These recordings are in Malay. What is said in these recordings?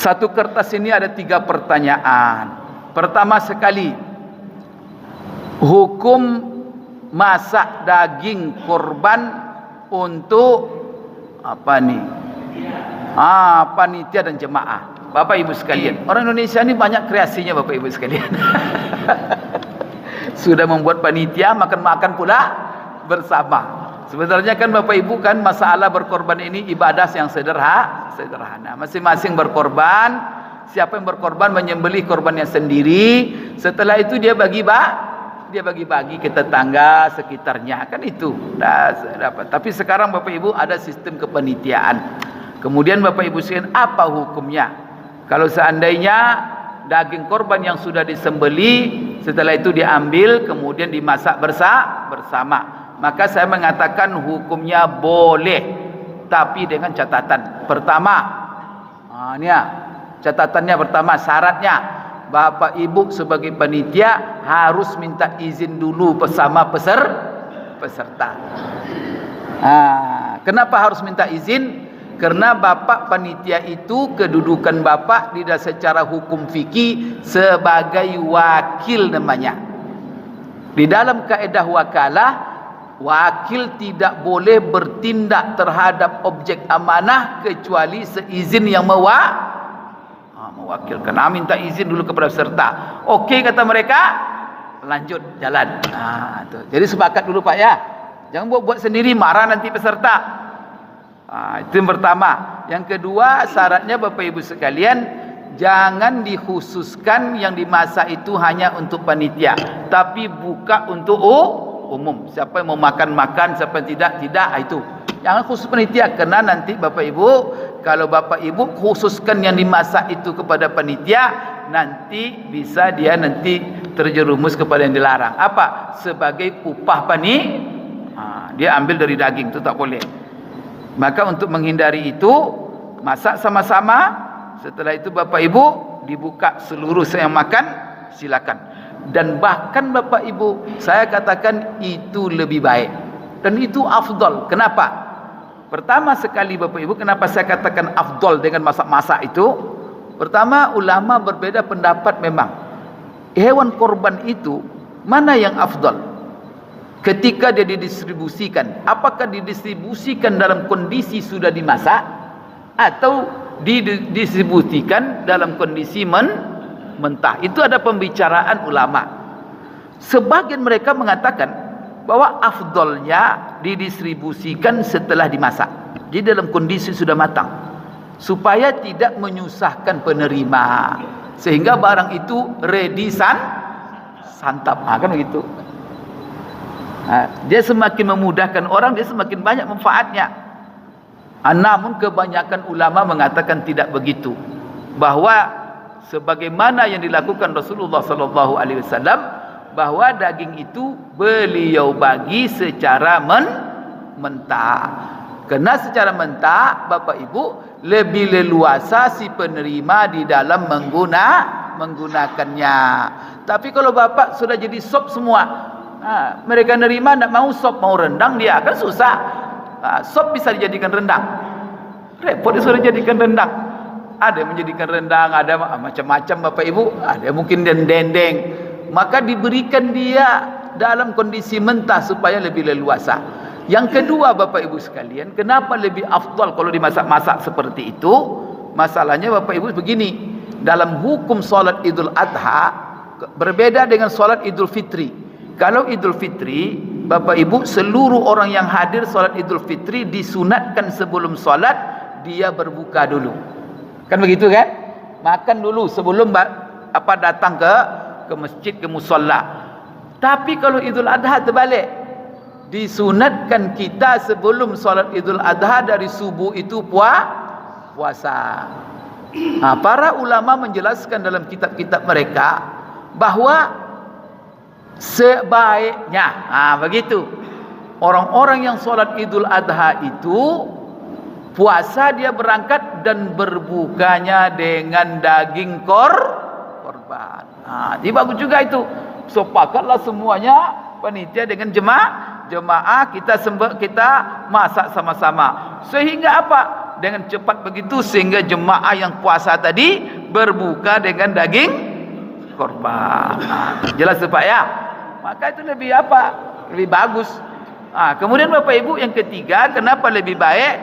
Satu kertas ini ada 3 pertanyaan. Pertama sekali, hukum masak daging korban untuk panitia dan jemaah. Bapak Ibu sekalian, orang Indonesia ini banyak kreasinya Bapak Ibu sekalian. Sudah membuat panitia, makan-makan pula bersama. Sebenarnya kan Bapak Ibu kan masalah berkorban ini ibadah yang sederhana. Masing-masing berkorban. Siapa yang berkorban menyembelih korbannya sendiri. Setelah itu dia bagi-bagi ke tetangga sekitarnya. Kan itu dapat. Tapi sekarang Bapak Ibu ada sistem kepanitiaan. Kemudian Bapak Ibu sekalian, apa hukumnya? Kalau seandainya daging korban yang sudah disembeli, setelah itu diambil kemudian dimasak bersama, maka saya mengatakan hukumnya boleh, tapi dengan catatan. Pertama, catatannya pertama, syaratnya Bapak Ibu sebagai panitia harus minta izin dulu bersama peserta. Kenapa harus minta izin? Karena Bapak panitia itu kedudukan Bapak tidak secara hukum fikih sebagai wakil namanya. Di dalam kaedah wakalah, wakil tidak boleh bertindak terhadap objek amanah kecuali seizin yang mewakilkan. Minta izin dulu kepada peserta. Okey kata mereka, lanjut jalan. Jadi sepakat dulu Pak ya. Jangan buat sendiri, marah nanti peserta. Itu yang pertama. Yang kedua, syaratnya Bapak Ibu sekalian, jangan dikhususkan yang dimasak itu hanya untuk panitia, tapi buka untuk umum. Siapa yang mau makan, siapa yang tidak, itu. Jangan khusus panitia, karena nanti Bapak Ibu, kalau Bapak Ibu khususkan yang dimasak itu kepada panitia, nanti bisa dia nanti terjerumus kepada yang dilarang. Apa? Sebagai upah dia ambil dari daging, itu tak boleh. Maka untuk menghindari itu, masak sama-sama. Setelah itu Bapak Ibu dibuka seluruh yang makan, silakan. Dan bahkan Bapak Ibu, saya katakan itu lebih baik dan itu afdal. Kenapa? Pertama sekali Bapak Ibu, kenapa saya katakan afdal dengan masak-masak itu? Pertama, ulama berbeda pendapat memang. Hewan korban itu mana yang afdal? Ketika dia didistribusikan, apakah didistribusikan dalam kondisi sudah dimasak atau didistribusikan dalam kondisi mentah? Itu ada pembicaraan ulama. Sebagian mereka mengatakan bahwa afdolnya didistribusikan setelah dimasak, jadi dalam kondisi sudah matang, supaya tidak menyusahkan penerima, sehingga barang itu ready santap. Kan begitu. Dia semakin memudahkan orang, dia semakin banyak manfaatnya. Namun kebanyakan ulama mengatakan tidak begitu, bahwa sebagaimana yang dilakukan Rasulullah sallallahu alaihi wasallam, bahwa daging itu beliau bagi secara mentah. Karena secara mentah Bapak Ibu lebih leluasa si penerima di dalam menggunakannya. Tapi kalau Bapak sudah jadi sop semua, mereka nerima, tak mau sop, mau rendang, dia akan susah. Sop bisa dijadikan rendang, repot disuruh jadikan rendang. Ada yang menjadikan rendang, ada macam-macam Bapak Ibu, ada mungkin dendeng. Maka diberikan dia dalam kondisi mentah supaya lebih leluasa. Yang kedua Bapak Ibu sekalian, kenapa lebih afdal kalau dimasak-masak seperti itu? Masalahnya Bapak Ibu begini, dalam hukum solat Idul Adha berbeda dengan solat Idul Fitri. Kalau Idul Fitri, Bapak Ibu, seluruh orang yang hadir solat Idul Fitri disunatkan sebelum solat dia berbuka dulu. Kan begitu kan? Makan dulu sebelum datang ke masjid, ke musalla. Tapi kalau Idul Adha terbalik, disunatkan kita sebelum solat Idul Adha dari subuh itu puasa. Para ulama menjelaskan dalam kitab-kitab mereka bahwa sebaiknya begitu orang-orang yang solat Idul Adha itu puasa, dia berangkat dan berbukanya dengan daging korban. Jadi bagus juga itu. Sepakatlah semuanya panitia dengan jemaah kita masak sama-sama. Sehingga apa? dengan cepat begitu sehingga jemaah yang puasa tadi berbuka dengan daging korban. Jelas Pak ya? Maka itu lebih apa? Lebih bagus. Kemudian Bapak Ibu yang ketiga, kenapa lebih baik?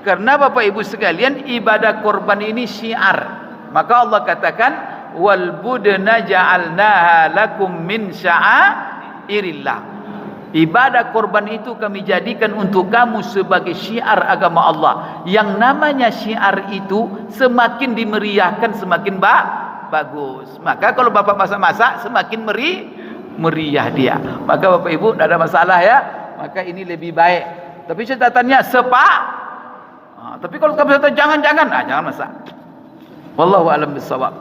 Karena Bapak Ibu sekalian, ibadah korban ini syiar. Maka Allah katakan, wal budna ja'alnaha lakum min sya'airillah. Ibadah korban itu kami jadikan untuk kamu sebagai syiar agama Allah. Yang namanya syiar itu semakin dimeriahkan semakin bagus. Maka kalau Bapak masak-masak semakin meriah dia. Maka Bapak Ibu tidak ada masalah ya. Maka ini lebih baik. Tapi catatannya tapi kalau kamu kata jangan masak. Wallahu a'lam bishawab.